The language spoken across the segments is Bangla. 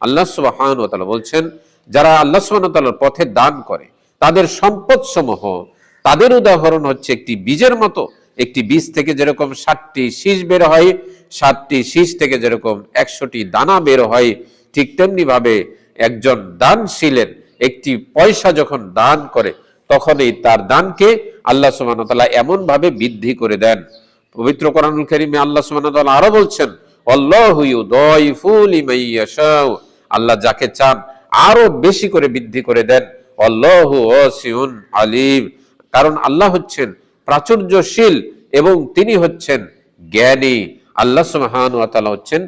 আল্লাহ সুবহানাহু ওয়া তাআলা বলছেন, যারা আল্লাহ সুবহানাহু ওয়া তাআলার পথে দান করে তাদের সম্পদ সমূহ, তাদের উদাহরণ হচ্ছে একটি বীজের মতো। একটি বীজ থেকে যেরকম 60টি শীষ বের হয়, 60টি শীষ থেকে যেরকম 100টি দানা বের হয়, ঠিক তেমনি ভাবে একজন দানশীলের একটি পয়সা যখন দান করে তখনই তার দানকে আল্লাহ সুবহানাহু ওয়া তাআলা এমন ভাবে বৃদ্ধি করে দেন। পবিত্র কোরআনুল কারীমে আল্লাহ সুবহানাহু ওয়া তাআলা আরো বলছেন, আল্লাহু ইউদাইফু লিমান ইয়াশাউ, আল্লাহ যাকে চান আরো বেশি করে বৃদ্ধি করে দেন। আল্লাহু ওয়াসিউন আলিম, কারণ আল্লাহ হচ্ছেন প্রাচুর্যশীল এবং তিনি হচ্ছেন জ্ঞানী। আল্লাহ সুবহানাহু ওয়া তাআলা হচ্ছেন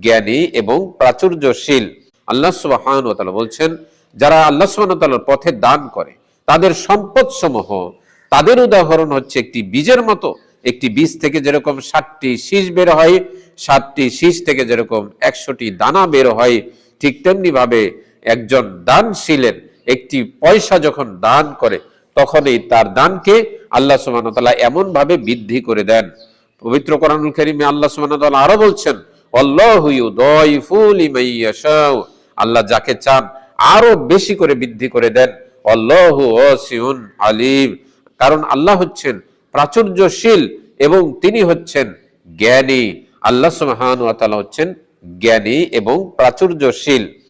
জ্ঞানী এবং প্রাচুর্যশীল। আল্লাহ সুবহানাহু ওয়া তাআলা বলছেন, যারা আল্লাহ সুবহানাহু ওয়া তাআলার পথে দান করে তাদের সম্পদ সমূহ, তাদের উদাহরণ হচ্ছে একটি বীজের মতো। একটি বীজ থেকে যেরকম 60টি শীষ বের হয়, 60টি শীষ থেকে যেরকম 100টি দানা বের হয়, ঠিক তেমনি ভাবে একজন দানশীলের একটি পয়সা যখন দান করে তখনই তার দানকে আল্লাহ সুবহানাহু ওয়া তাআলা এমন ভাবে বৃদ্ধি করে দেন। পবিত্র কোরআনুল কারীমে আল্লাহ সুবহানাহু ওয়া তাআলা আরো বলছেন, আল্লাহু ইউদাইফু লিমান ইয়াশাউ, আল্লাহ যাকে চান আরো বেশি করে বৃদ্ধি করে দেন। আল্লাহু ওয়াসিউন আলিম, কারণ আল্লাহ হচ্ছেন প্রাচুর্যশীল এবং তিনি হচ্ছেন জ্ঞানী। আল্লাহ সুবহানাহু ওয়া তাআলা হচ্ছেন জ্ঞানী এবং প্রাচুর্যশীল।